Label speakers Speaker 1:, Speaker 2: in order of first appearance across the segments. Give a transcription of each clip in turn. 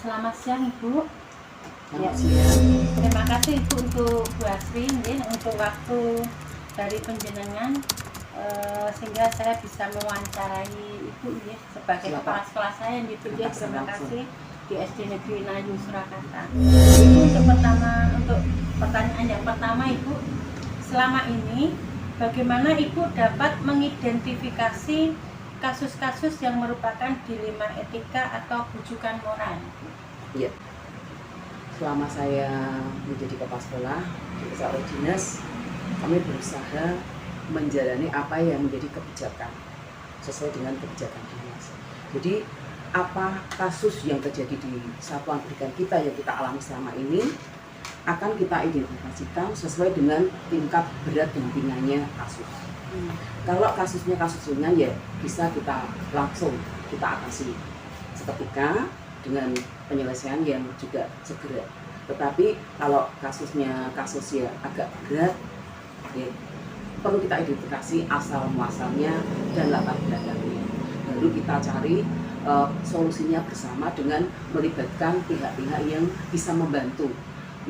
Speaker 1: Selamat siang Ibu.
Speaker 2: Selamat siang.
Speaker 1: Terima kasih Ibu untuk Bu Asrin untuk waktu dari penjenengan sehingga saya bisa mewawancarai Ibu sebagai kepala sekolah saya yang Ibu. Terima kasih di SD Negeri Nayu Surakarta. Untuk pertanyaan yang pertama Ibu, selama ini bagaimana Ibu dapat mengidentifikasi kasus-kasus yang merupakan dilema etika atau bujukan moral?
Speaker 2: Ya, selama saya menjadi kepala sekolah di Kecamatan Dinas, kami berusaha menjalani apa yang menjadi kebijakan sesuai dengan kebijakan dinas. Jadi apa kasus yang terjadi di satuan pendidikan kita yang kita alami selama ini akan kita identifikasikan sesuai dengan tingkat berat dan ringannya kasus. Kalau kasusnya kasus ringan ya bisa kita langsung kita atasi seketika dengan penyelesaian yang juga segera. Tetapi kalau kasusnya kasus ya agak berat, ya, perlu kita identifikasi asal muasalnya dan latar belakangnya. Baru kita cari solusinya bersama dengan melibatkan pihak-pihak yang bisa membantu.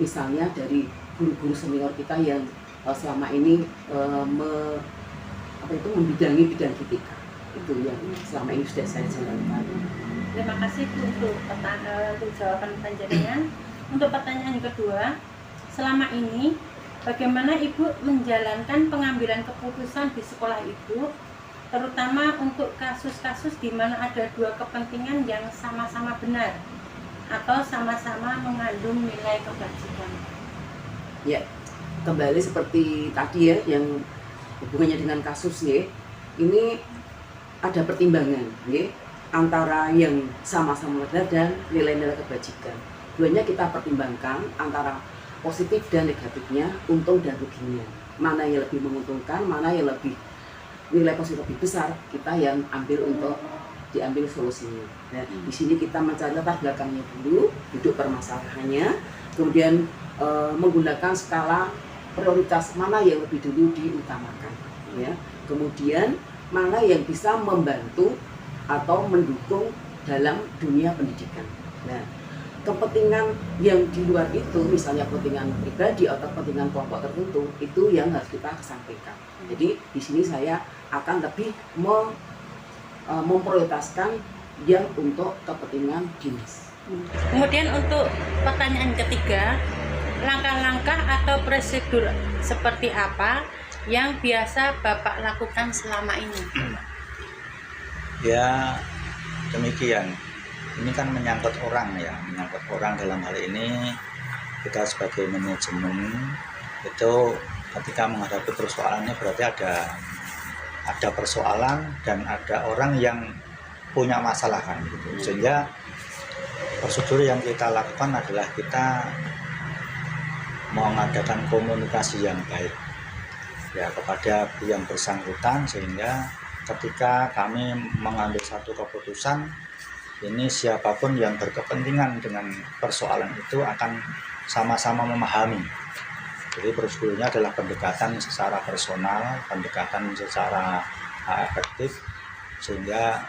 Speaker 2: Misalnya dari guru-guru senior kita yang selama ini membidangi bidang etika, itu yang selama ini sudah saya jalankan.
Speaker 1: Terima kasih Bu untuk jawaban penjelasan. Untuk pertanyaan yang kedua, selama ini bagaimana Ibu menjalankan pengambilan keputusan di sekolah Ibu, terutama untuk kasus-kasus di mana ada dua kepentingan yang sama-sama benar atau sama-sama mengandung nilai kebajikan?
Speaker 2: Ya, kembali seperti tadi ya, yang hubungannya dengan kasus ya, ini ada pertimbangan ya, antara yang sama-sama benar dan nilai-nilai kebajikan. Duanya kita pertimbangkan antara positif dan negatifnya, untung dan ruginya. Mana yang lebih menguntungkan, mana yang lebih nilai positif lebih besar, kita yang ambil untuk diambil solusinya. Nah, di sini kita mencari latar belakangnya dulu, duduk permasalahannya, kemudian menggunakan skala prioritas mana yang lebih dulu diutamakan, ya. Kemudian mana yang bisa membantu atau mendukung dalam dunia pendidikan. Nah, kepentingan yang di luar itu, misalnya kepentingan pribadi atau kepentingan kelompok tertentu, itu yang harus kita kesampingkan. Jadi di sini saya akan lebih memprioritaskan yang untuk kepentingan dinas.
Speaker 1: Kemudian untuk pertanyaan ketiga, langkah-langkah atau prosedur seperti apa yang biasa Bapak lakukan selama ini?
Speaker 3: Ya, demikian. Ini kan menyangkut orang ya, menyangkut orang. Dalam hal ini kita sebagai manajemen itu ketika menghadapi persoalan ini berarti ada persoalan dan ada orang yang punya masalah kan gitu. Sehingga prosedur yang kita lakukan adalah kita mengadakan komunikasi yang baik ya kepada yang bersangkutan, sehingga ketika kami mengambil satu keputusan ini, siapapun yang berkepentingan dengan persoalan itu akan sama-sama memahami. Jadi prosedurnya adalah pendekatan secara personal, pendekatan secara efektif, sehingga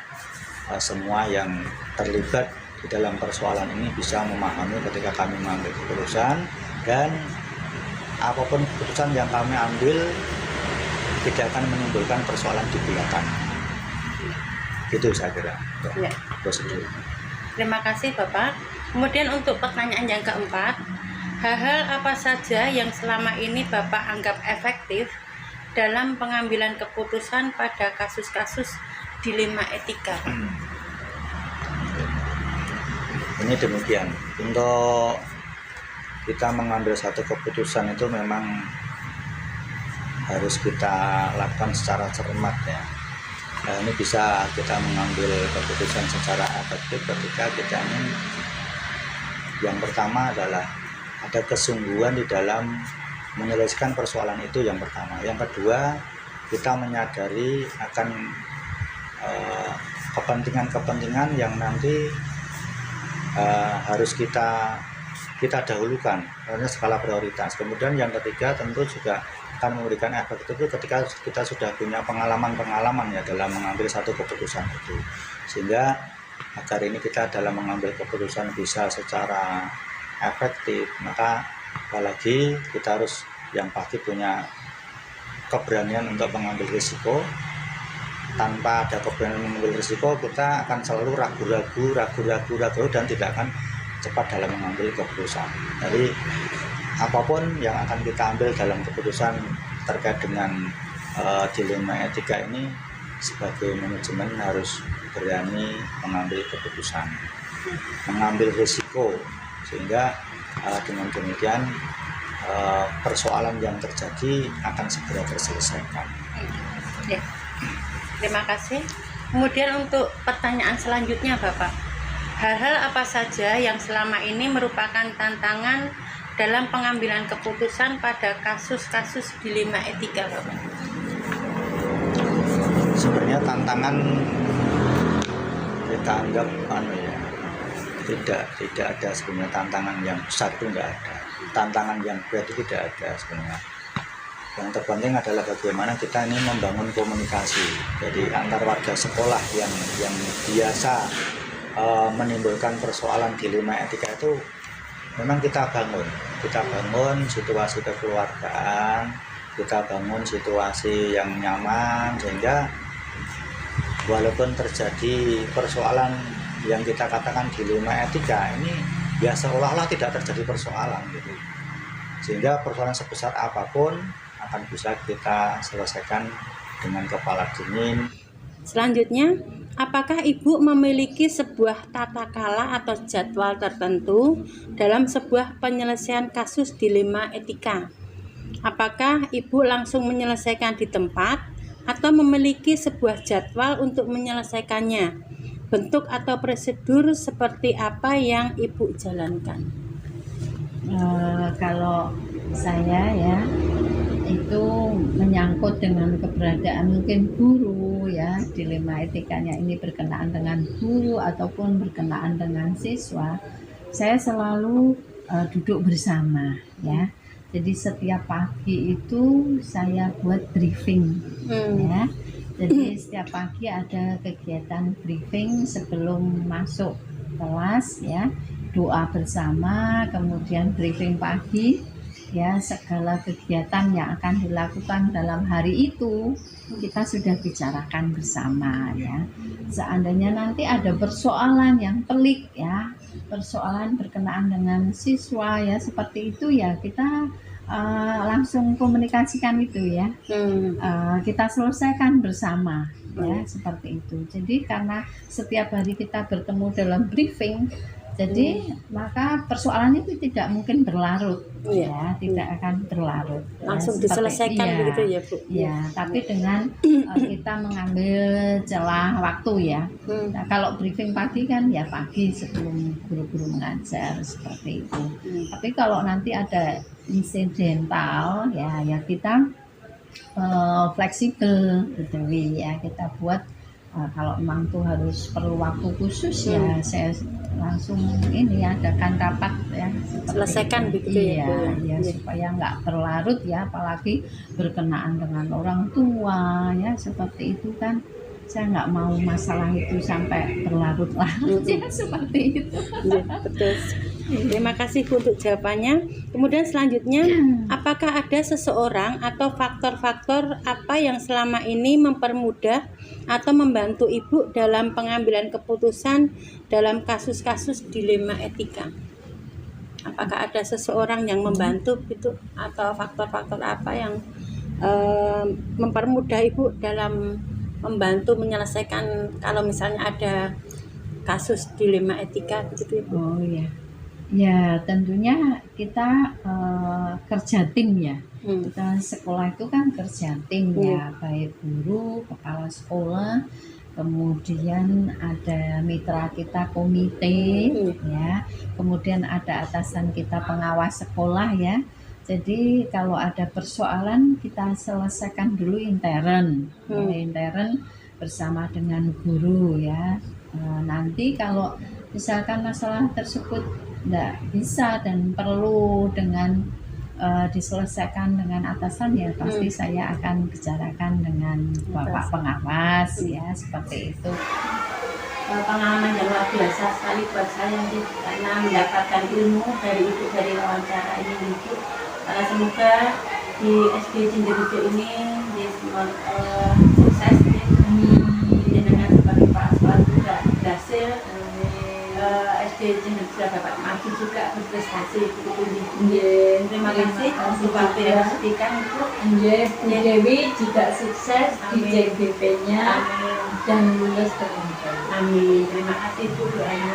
Speaker 3: semua yang terlibat di dalam persoalan ini bisa memahami ketika kami mengambil keputusan, dan apapun keputusan yang kami ambil tidak akan menimbulkan persoalan di belakang. Gitu saya kira
Speaker 1: Ya.
Speaker 3: prosedur.
Speaker 1: Terima kasih Bapak. Kemudian untuk pertanyaan yang keempat, hal-hal apa saja yang selama ini Bapak anggap efektif dalam pengambilan keputusan pada kasus-kasus dilema etika?
Speaker 3: Ini demikian, untuk kita mengambil satu keputusan itu memang harus kita lakukan secara cermat ya. Nah, ini bisa kita mengambil keputusan secara efektif ketika kita ini, yang pertama adalah ada kesungguhan di dalam menyelesaikan persoalan itu, yang pertama. Yang kedua, kita menyadari akan kepentingan-kepentingan yang nanti harus kita dahulukan karena skala prioritas. Kemudian yang ketiga tentu juga akan memberikan efek itu ketika kita sudah punya pengalaman ya dalam mengambil satu keputusan itu, sehingga agar ini kita dalam mengambil keputusan bisa secara efektif, maka apalagi kita harus yang pasti punya keberanian untuk mengambil risiko. Tanpa ada keberanian mengambil risiko, kita akan selalu ragu dan tidak akan cepat dalam mengambil keputusan. Jadi apapun yang akan kita ambil dalam keputusan terkait dengan dilema etika ini, sebagai manajemen harus berani mengambil keputusan, mengambil risiko, sehingga dengan demikian persoalan yang terjadi akan segera terselesaikan.
Speaker 1: Ya. Terima kasih. Kemudian untuk pertanyaan selanjutnya Bapak, hal-hal apa saja yang selama ini merupakan tantangan dalam pengambilan keputusan pada kasus-kasus dilema etika Bapak?
Speaker 3: Sebenarnya tantangan kita anggap tidak ada sebenarnya. Tantangan yang besar itu enggak ada, tantangan yang berat itu tidak ada sebenarnya. Yang terpenting adalah bagaimana kita ini membangun komunikasi. Jadi antar warga sekolah yang biasa menimbulkan persoalan dilema etika itu memang kita bangun situasi kekeluargaan, kita bangun situasi yang nyaman, sehingga walaupun terjadi persoalan yang kita katakan dilema etika ini ya seolah-olah tidak terjadi persoalan gitu. Sehingga persoalan sebesar apapun akan bisa kita selesaikan dengan kepala dingin.
Speaker 1: Selanjutnya, apakah Ibu memiliki sebuah tata kala atau jadwal tertentu dalam sebuah penyelesaian kasus dilema etika? Apakah Ibu langsung menyelesaikan di tempat atau memiliki sebuah jadwal untuk menyelesaikannya? Bentuk atau prosedur seperti apa yang Ibu jalankan?
Speaker 4: Kalau saya ya, itu menyangkut dengan keberadaan mungkin guru ya, dilema etikanya ini berkenaan dengan guru ataupun berkenaan dengan siswa, saya selalu duduk bersama ya. Jadi setiap pagi itu saya buat briefing ya. Jadi setiap pagi ada kegiatan briefing sebelum masuk kelas ya, doa bersama, kemudian briefing pagi ya, segala kegiatan yang akan dilakukan dalam hari itu kita sudah bicarakan bersama ya. Seandainya nanti ada persoalan yang pelik ya, persoalan berkenaan dengan siswa ya seperti itu ya, kita langsung komunikasikan itu ya, kita selesaikan bersama ya, seperti itu. Jadi karena setiap hari kita bertemu dalam briefing, jadi maka persoalannya itu tidak mungkin berlarut ya, tidak akan berlarut
Speaker 1: Langsung
Speaker 4: ya,
Speaker 1: diselesaikan
Speaker 4: iya,
Speaker 1: begitu ya Bu?
Speaker 4: ya, tapi dengan kita mengambil celah waktu ya. Nah, kalau briefing pagi kan ya pagi sebelum guru-guru mengajar seperti itu. Tapi kalau nanti ada insidental ya kita fleksibel gitu ya, kita buat kalau memang tuh harus perlu waktu khusus ya saya langsung ini adakan rapat ya,
Speaker 1: selesaikan
Speaker 4: itu.
Speaker 1: begitu ya Bu?
Speaker 4: Ya, supaya nggak berlarut ya, apalagi berkenaan dengan orang tua ya, seperti itu kan saya nggak mau masalah itu sampai berlarut-larut ya, seperti itu.
Speaker 1: Ya, betul. Terima kasih Bu untuk jawabannya. Kemudian selanjutnya, apakah ada seseorang atau faktor-faktor apa yang selama ini mempermudah atau membantu Ibu dalam pengambilan keputusan dalam kasus-kasus dilema etika? Apakah ada seseorang yang membantu gitu, atau faktor-faktor apa yang mempermudah Ibu dalam membantu menyelesaikan kalau misalnya ada kasus dilema etika begitu Ibu?
Speaker 4: Oh ya. Ya tentunya kita kerja tim ya. Kita sekolah itu kan kerja tim ya, baik guru, kepala sekolah, kemudian ada mitra kita komite ya, kemudian ada atasan kita pengawas sekolah ya. Jadi kalau ada persoalan kita selesaikan dulu intern bersama dengan guru ya. Nanti kalau misalkan masalah tersebut tidak bisa dan perlu dengan diselesaikan dengan atasan ya, pasti saya akan bicarakan dengan bapak pengawas ya, seperti itu.
Speaker 1: pengalaman yang luar biasa sekali buat saya sih, karena mendapatkan ilmu dari Ibu dari wawancara ini Ibu. Semoga di SD Cinderjo ini dia semua sukses ya. Dengan sebagai kepala sekolah juga berhasil. SD Cinderjo dapat maju juga berprestasi Ibu. Terima kasih untuk waktu yang disediakan Ibu.
Speaker 4: Bu Dewi juga sukses di
Speaker 1: Amin.
Speaker 4: JGP-nya
Speaker 1: Amin.
Speaker 4: dan lulus dengan baik.
Speaker 1: Amin. Terima kasih Bu doanya.